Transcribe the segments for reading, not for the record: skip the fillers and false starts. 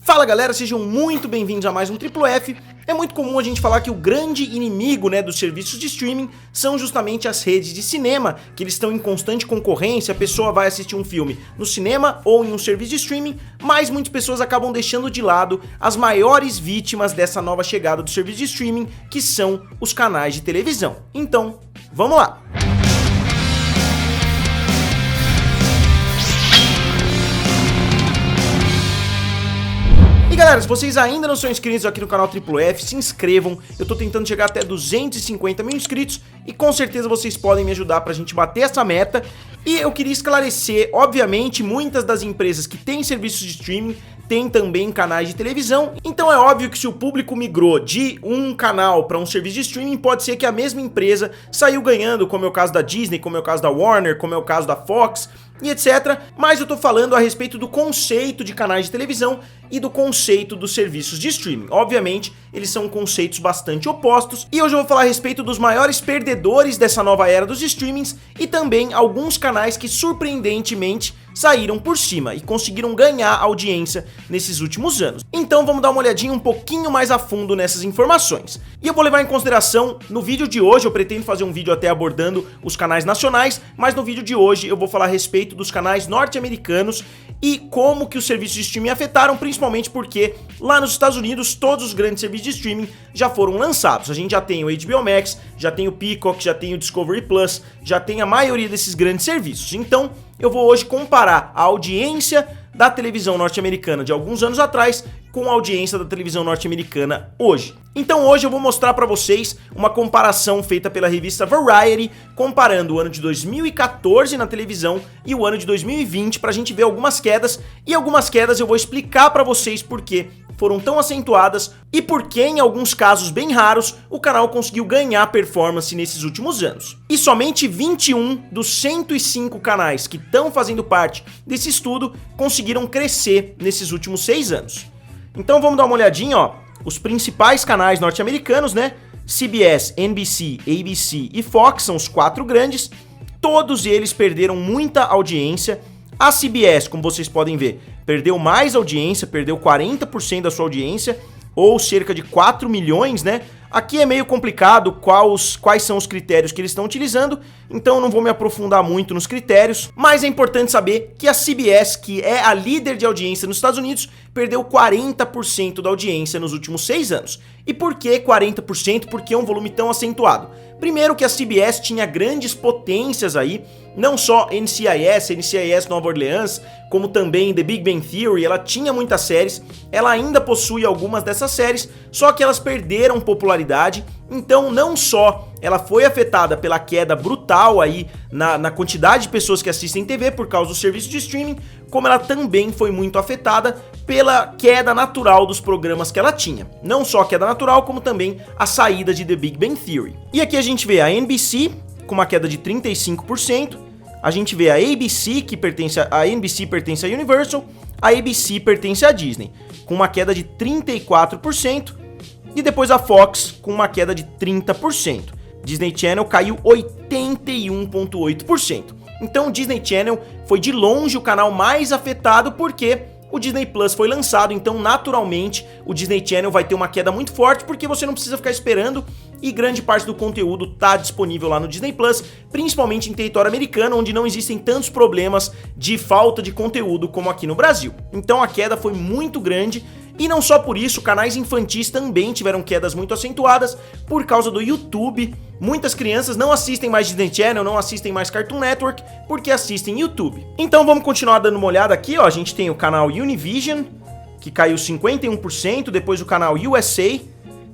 Fala galera, sejam muito bem-vindos a mais um Triplo F. É muito comum a gente falar que o grande inimigo dos serviços de streaming são justamente as redes de cinema, que eles estão em constante concorrência, a pessoa vai assistir um filme no cinema ou em um serviço de streaming, mas muitas pessoas acabam deixando de lado as maiores vítimas dessa nova chegada do serviço de streaming, que são os canais de televisão. Então, vamos lá! E galera, se vocês ainda não são inscritos aqui no canal Triplo F, se inscrevam. Eu tô tentando chegar até 250 mil inscritos e com certeza vocês podem me ajudar pra gente bater essa meta. E eu queria esclarecer, obviamente, muitas das empresas que têm serviços de streaming tem também canais de televisão, então é óbvio que se o público migrou de um canal para um serviço de streaming, pode ser que a mesma empresa saiu ganhando, como é o caso da Disney, como é o caso da Warner, como é o caso da Fox e etc. Mas eu tô falando a respeito do conceito de canais de televisão e do conceito dos serviços de streaming. Obviamente, eles são conceitos bastante opostos e hoje eu vou falar a respeito dos maiores perdedores dessa nova era dos streamings e também alguns canais que surpreendentemente saíram por cima e conseguiram ganhar audiência nesses últimos anos. Então vamos dar uma olhadinha um pouquinho mais a fundo nessas informações. E eu vou levar em consideração, no vídeo de hoje, eu pretendo fazer um vídeo até abordando os canais nacionais, mas no vídeo de hoje eu vou falar a respeito dos canais norte-americanos e como que os serviços de streaming afetaram, principalmente porque lá nos Estados Unidos todos os grandes serviços de streaming já foram lançados. A gente já tem o HBO Max, já tem o Peacock, já tem o Discovery Plus, já tem a maioria desses grandes serviços. Então eu vou hoje comparar a audiência da televisão norte-americana de alguns anos atrás com a audiência da televisão norte-americana hoje. Então hoje eu vou mostrar para vocês uma comparação feita pela revista Variety, comparando o ano de 2014 na televisão e o ano de 2020 pra gente ver algumas quedas, e algumas quedas eu vou explicar para vocês por quê foram tão acentuadas e por que, em alguns casos bem raros, o canal conseguiu ganhar performance nesses últimos anos. E somente 21 dos 105 canais que estão fazendo parte desse estudo conseguiram crescer nesses últimos 6 anos. Então vamos dar uma olhadinha, ó, os principais canais norte-americanos, CBS, NBC, ABC e Fox são os 4 grandes, todos eles perderam muita audiência. A CBS, como vocês podem ver, perdeu mais audiência, perdeu 40% da sua audiência, ou cerca de 4 milhões, Aqui é meio complicado quais são os critérios que eles estão utilizando, então eu não vou me aprofundar muito nos critérios, mas é importante saber que a CBS, que é a líder de audiência nos Estados Unidos, perdeu 40% da audiência nos últimos 6 anos. E por que 40%? Por que é um volume tão acentuado? Primeiro que a CBS tinha grandes potências aí, não só NCIS Nova Orleans, como também The Big Bang Theory, ela tinha muitas séries, ela ainda possui algumas dessas séries, só que elas perderam popularidade, então não só ela foi afetada pela queda brutal aí na quantidade de pessoas que assistem TV por causa do serviço de streaming, como ela também foi muito afetada pela queda natural dos programas que ela tinha. Não só a queda natural, como também a saída de The Big Bang Theory. E aqui a gente vê a NBC com uma queda de 35%, a gente vê a ABC, a NBC pertence à Universal, a ABC pertence à Disney, com uma queda de 34%, e depois a Fox com uma queda de 30%. Disney Channel caiu 81,8%. Então o Disney Channel foi de longe o canal mais afetado porque o Disney Plus foi lançado, então naturalmente o Disney Channel vai ter uma queda muito forte porque você não precisa ficar esperando e grande parte do conteúdo está disponível lá no Disney Plus, principalmente em território americano, onde não existem tantos problemas de falta de conteúdo como aqui no Brasil. Então a queda foi muito grande. E não só por isso, canais infantis também tiveram quedas muito acentuadas por causa do YouTube. Muitas crianças não assistem mais Disney Channel, não assistem mais Cartoon Network, porque assistem YouTube. Então vamos continuar dando uma olhada aqui, ó. A gente tem o canal Univision, que caiu 51%, depois o canal USA,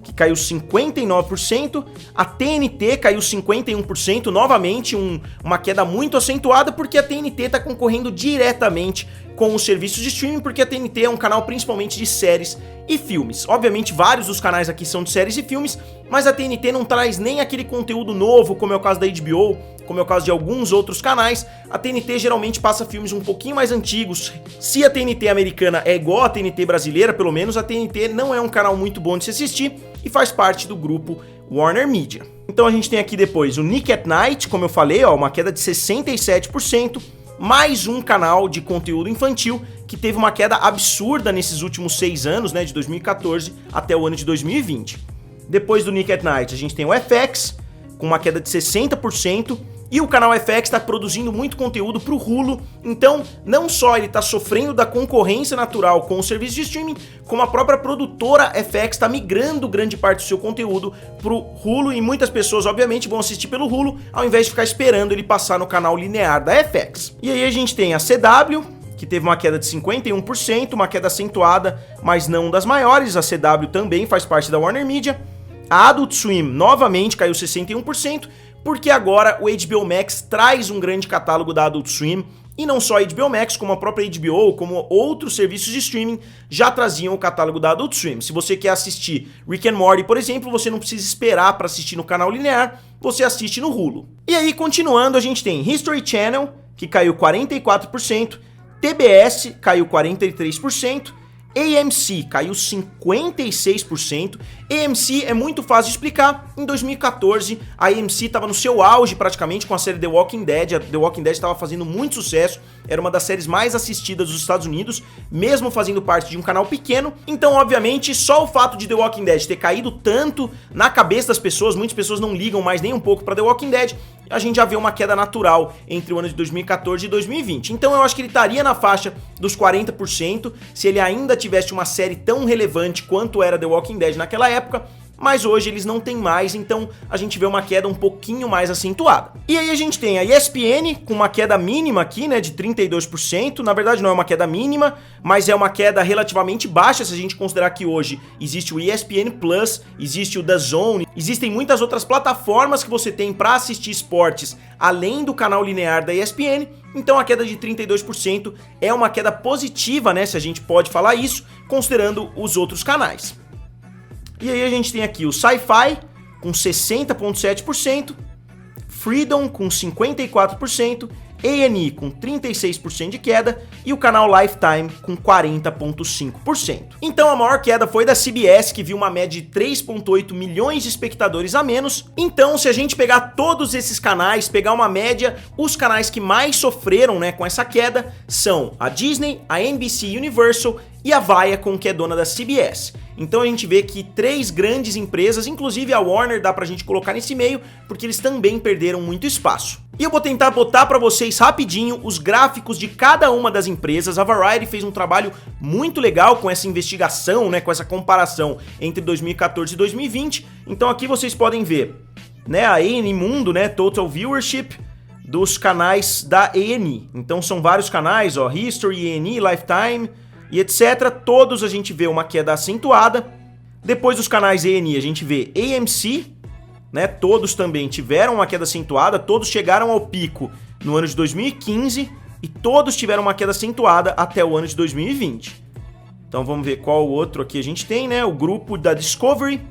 que caiu 59%, a TNT caiu 51%, novamente uma queda muito acentuada, porque a TNT está concorrendo diretamente com os serviços de streaming, porque a TNT é um canal principalmente de séries e filmes. Obviamente vários dos canais aqui são de séries e filmes, mas a TNT não traz nem aquele conteúdo novo, como é o caso da HBO, como é o caso de alguns outros canais. A TNT geralmente passa filmes um pouquinho mais antigos. Se a TNT americana é igual a TNT brasileira, pelo menos a TNT não é um canal muito bom de se assistir e faz parte do grupo Warner Media. Então a gente tem aqui depois o Nick at Night, como eu falei, ó, uma queda de 67%, mais um canal de conteúdo infantil que teve uma queda absurda nesses últimos 6 anos, né, de 2014 até o ano de 2020. Depois do Nick at Night, a gente tem o FX, com uma queda de 60%, e o canal FX está produzindo muito conteúdo para o Hulu, então não só ele está sofrendo da concorrência natural com o serviço de streaming, como a própria produtora FX está migrando grande parte do seu conteúdo para o Hulu, e muitas pessoas obviamente vão assistir pelo Hulu, ao invés de ficar esperando ele passar no canal linear da FX. E aí a gente tem a CW, que teve uma queda de 51%, uma queda acentuada, mas não das maiores. A CW também faz parte da Warner Media. A Adult Swim novamente caiu 61%, porque agora o HBO Max traz um grande catálogo da Adult Swim, e não só a HBO Max, como a própria HBO, como outros serviços de streaming já traziam o catálogo da Adult Swim. Se você quer assistir Rick and Morty, por exemplo, você não precisa esperar para assistir no canal linear, você assiste no Hulu. E aí, continuando, a gente tem History Channel, que caiu 44%, TBS caiu 43%, AMC caiu 56%. AMC é muito fácil de explicar. Em 2014, a AMC estava no seu auge praticamente com a série The Walking Dead. A The Walking Dead estava fazendo muito sucesso, era uma das séries mais assistidas dos Estados Unidos, mesmo fazendo parte de um canal pequeno. Então, obviamente, só o fato de The Walking Dead ter caído tanto na cabeça das pessoas, muitas pessoas não ligam mais nem um pouco para The Walking Dead, a gente já vê uma queda natural entre o ano de 2014 e 2020. Então eu acho que ele estaria na faixa dos 40% se ele ainda tivesse uma série tão relevante quanto era The Walking Dead naquela época, mas hoje eles não têm mais, então a gente vê uma queda um pouquinho mais acentuada. E aí a gente tem a ESPN com uma queda mínima aqui, né, de 32%, na verdade não é uma queda mínima, mas é uma queda relativamente baixa se a gente considerar que hoje existe o ESPN Plus, existe o DAZN, existem muitas outras plataformas que você tem para assistir esportes além do canal linear da ESPN, então a queda de 32% é uma queda positiva, né, se a gente pode falar isso, considerando os outros canais. E aí a gente tem aqui o Sci-Fi com 60,7%, Freedom com 54%, A&E com 36% de queda e o canal Lifetime com 40,5%. Então a maior queda foi da CBS, que viu uma média de 3,8 milhões de espectadores a menos. Então, se a gente pegar todos esses canais, pegar uma média, os canais que mais sofreram, né, com essa queda são a Disney, a NBC Universal e a Viacom, que é dona da CBS. Então a gente vê que 3 grandes empresas, inclusive a Warner, dá pra gente colocar nesse meio, porque eles também perderam muito espaço. E eu vou tentar botar pra vocês rapidinho os gráficos de cada uma das empresas. A Variety fez um trabalho muito legal com essa investigação, né, com essa comparação entre 2014 e 2020. Então aqui vocês podem ver, né, a A&E Mundo, né, Total Viewership dos canais da A&E. Então são vários canais, ó, History, A&E, Lifetime e etc. Todos a gente vê uma queda acentuada. Depois dos canais A&E a gente vê AMC, né? Todos também tiveram uma queda acentuada, todos chegaram ao pico no ano de 2015 e todos tiveram uma queda acentuada até o ano de 2020. Então vamos ver qual outro aqui a gente tem, né? O grupo da Discovery,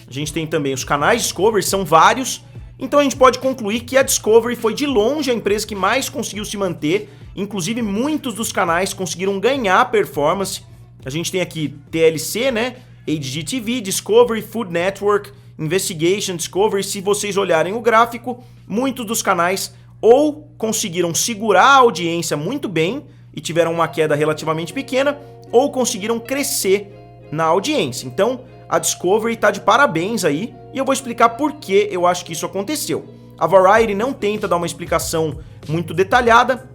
a gente tem também os canais Discovery, são vários. Então a gente pode concluir que a Discovery foi de longe a empresa que mais conseguiu se manter. Inclusive, muitos dos canais conseguiram ganhar performance. A gente tem aqui TLC, né? HGTV, Discovery, Food Network, Investigation, Discovery. Se vocês olharem o gráfico, muitos dos canais ou conseguiram segurar a audiência muito bem e tiveram uma queda relativamente pequena, ou conseguiram crescer na audiência. Então, a Discovery tá de parabéns aí, e eu vou explicar por que eu acho que isso aconteceu. A Variety não tenta dar uma explicação muito detalhada,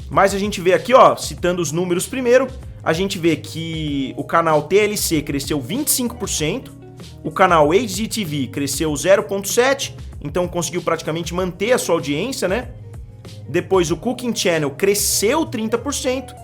mas a gente vê aqui, ó, citando os números primeiro, a gente vê que o canal TLC cresceu 25%, o canal HGTV cresceu 0,7%, então conseguiu praticamente manter a sua audiência, né? Depois o Cooking Channel cresceu 30%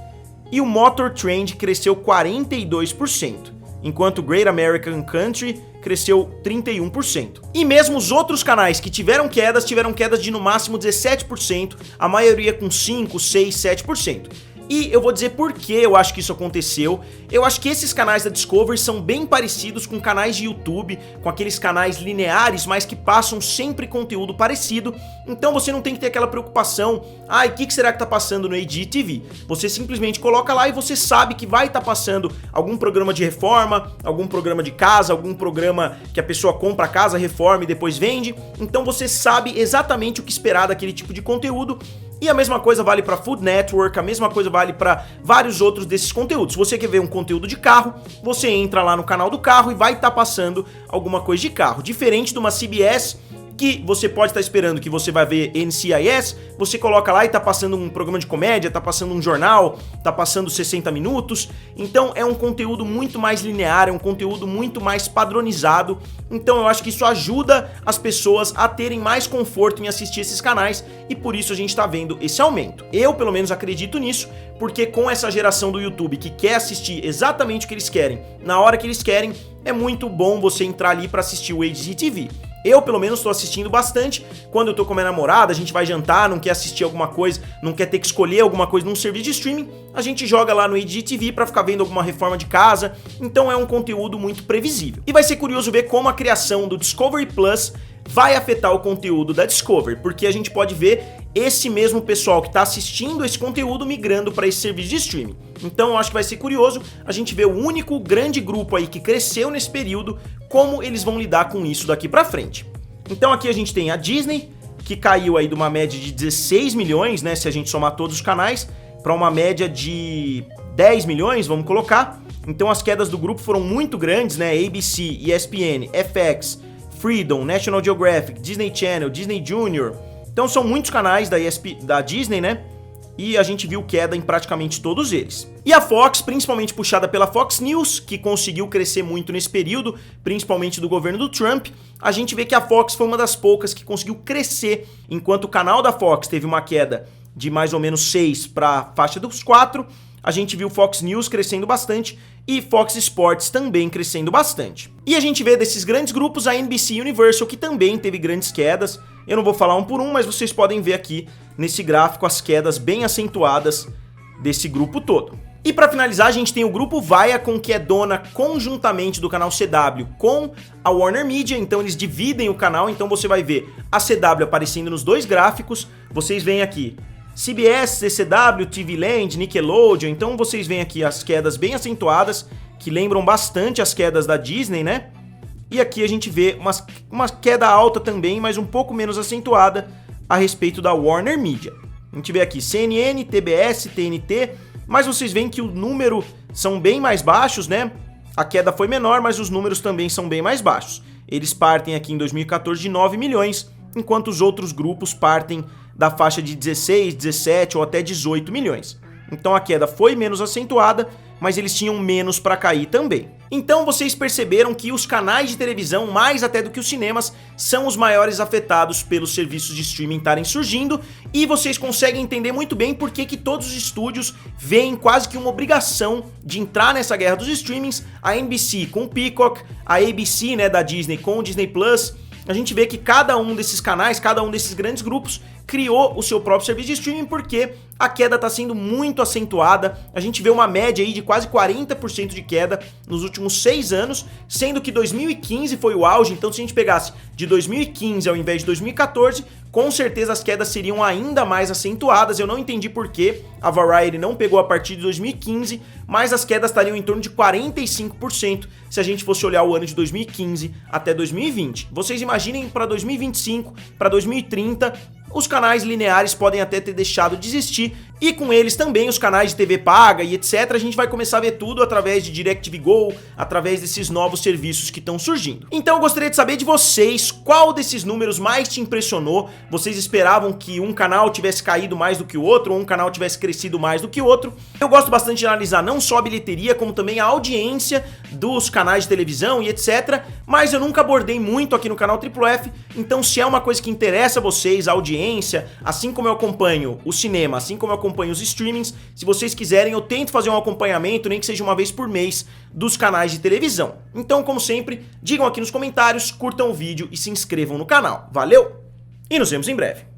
e o Motor Trend cresceu 42%, enquanto o Great American Country cresceu 31%. E mesmo os outros canais que tiveram quedas de no máximo 17%, a maioria com 5, 6, 7%. E eu vou dizer por que eu acho que isso aconteceu. Eu acho que esses canais da Discovery são bem parecidos com canais de YouTube, com aqueles canais lineares, mas que passam sempre conteúdo parecido. Então você não tem que ter aquela preocupação, o que será que tá passando no IGTV? Você simplesmente coloca lá e você sabe que vai estar passando algum programa de reforma, algum programa de casa, algum programa que a pessoa compra a casa, reforma e depois vende. Então você sabe exatamente o que esperar daquele tipo de conteúdo. E a mesma coisa vale para Food Network, a mesma coisa vale para vários outros desses conteúdos. Se você quer ver um conteúdo de carro, você entra lá no canal do carro e vai estar passando alguma coisa de carro. Diferente de uma CBS, que você pode estar esperando que você vai ver NCIS, você coloca lá e tá passando um programa de comédia, tá passando um jornal, tá passando 60 minutos, então é um conteúdo muito mais linear, é um conteúdo muito mais padronizado, então eu acho que isso ajuda as pessoas a terem mais conforto em assistir esses canais e por isso a gente tá vendo esse aumento. Eu pelo menos acredito nisso, porque com essa geração do YouTube que quer assistir exatamente o que eles querem, na hora que eles querem, é muito bom você entrar ali para assistir o HGTV. Eu, pelo menos, estou assistindo bastante. Quando eu tô com a minha namorada, a gente vai jantar, não quer assistir alguma coisa, não quer ter que escolher alguma coisa num serviço de streaming, a gente joga lá no HGTV pra ficar vendo alguma reforma de casa. Então é um conteúdo muito previsível. E vai ser curioso ver como a criação do Discovery Plus vai afetar o conteúdo da Discovery, porque a gente pode ver esse mesmo pessoal que está assistindo esse conteúdo migrando para esse serviço de streaming. Então eu acho que vai ser curioso a gente ver o único grande grupo aí que cresceu nesse período, como eles vão lidar com isso daqui para frente. Então aqui a gente tem a Disney, que caiu aí de uma média de 16 milhões, né, se a gente somar todos os canais, para uma média de 10 milhões, vamos colocar. Então as quedas do grupo foram muito grandes, né, ABC, ESPN, FX, Freedom, National Geographic, Disney Channel, Disney Junior. Então são muitos canais da Disney, né? E a gente viu queda em praticamente todos eles. E a Fox, principalmente puxada pela Fox News, que conseguiu crescer muito nesse período, principalmente do governo do Trump, a gente vê que a Fox foi uma das poucas que conseguiu crescer, enquanto o canal da Fox teve uma queda de mais ou menos 6 para a faixa dos 4, a gente viu Fox News crescendo bastante e Fox Sports também crescendo bastante. E a gente vê desses grandes grupos a NBC Universal, que também teve grandes quedas. Eu não vou falar um por um, mas vocês podem ver aqui nesse gráfico as quedas bem acentuadas desse grupo todo. E para finalizar, a gente tem o grupo Viacom, que é dona conjuntamente do canal CW com a Warner Media, então eles dividem o canal, então você vai ver a CW aparecendo nos dois gráficos, vocês veem aqui CBS, CW, TV Land, Nickelodeon, então vocês veem aqui as quedas bem acentuadas, que lembram bastante as quedas da Disney, né? E aqui a gente vê uma queda alta também, mas um pouco menos acentuada a respeito da Warner Media. A gente vê aqui CNN, TBS, TNT, mas vocês veem que o número são bem mais baixos, né? A queda foi menor, mas os números também são bem mais baixos. Eles partem aqui em 2014 de 9 milhões, enquanto os outros grupos partem da faixa de 16, 17 ou até 18 milhões. Então a queda foi menos acentuada, mas eles tinham menos para cair também. Então vocês perceberam que os canais de televisão, mais até do que os cinemas, são os maiores afetados pelos serviços de streaming estarem surgindo, e vocês conseguem entender muito bem por que todos os estúdios veem quase que uma obrigação de entrar nessa guerra dos streamings, a NBC com o Peacock, a ABC, né, da Disney com o Disney Plus. A gente vê que cada um desses canais, cada um desses grandes grupos criou o seu próprio serviço de streaming porque a queda está sendo muito acentuada. A gente vê uma média aí de quase 40% de queda nos últimos 6 anos, sendo que 2015 foi o auge. Então se a gente pegasse de 2015 ao invés de 2014, com certeza as quedas seriam ainda mais acentuadas. Eu não entendi por que a Variety não pegou a partir de 2015, mas as quedas estariam em torno de 45% se a gente fosse olhar o ano de 2015 até 2020. Vocês imaginem para 2025, para 2030, os canais lineares podem até ter deixado de existir, e com eles também os canais de TV paga e etc. A gente vai começar a ver tudo através de DirecTV Go, através desses novos serviços que estão surgindo. Então eu gostaria de saber de vocês, qual desses números mais te impressionou? Vocês esperavam que um canal tivesse caído mais do que o outro, ou um canal tivesse crescido mais do que o outro? Eu gosto bastante de analisar não só a bilheteria, como também a audiência dos canais de televisão e etc. Mas eu nunca abordei muito aqui no canal Triplo F, então se é uma coisa que interessa a vocês, a audiência, assim como eu acompanho o cinema, assim como eu acompanho os streamings, se vocês quiserem eu tento fazer um acompanhamento, nem que seja uma vez por mês, dos canais de televisão. Então, como sempre, digam aqui nos comentários, curtam o vídeo e se inscrevam no canal. Valeu e nos vemos em breve.